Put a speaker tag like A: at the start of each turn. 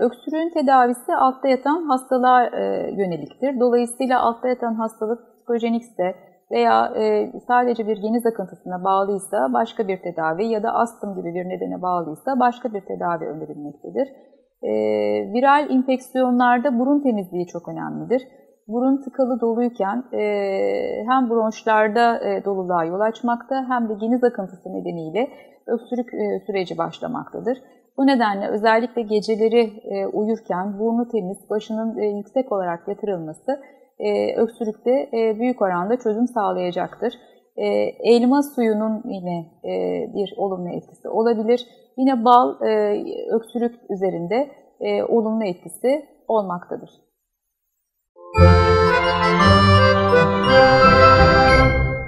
A: Öksürüğün tedavisi altta yatan hastalığa yöneliktir. Dolayısıyla altta yatan hastalık psikojenikse veya sadece bir geniz akıntısına bağlıysa başka bir tedavi ya da astım gibi bir nedene bağlıysa başka bir tedavi önerilmektedir. Viral enfeksiyonlarda burun temizliği çok önemlidir. Burun tıkalı doluyken hem bronşlarda doluluğa yol açmakta hem de geniz akıntısı nedeniyle öksürük süreci başlamaktadır. Bu nedenle özellikle geceleri uyurken burnu temiz, başının yüksek olarak yatırılması öksürükte büyük oranda çözüm sağlayacaktır. Elma suyunun yine bir olumlu etkisi olabilir. Yine bal öksürük üzerinde olumlu etkisi olmaktadır.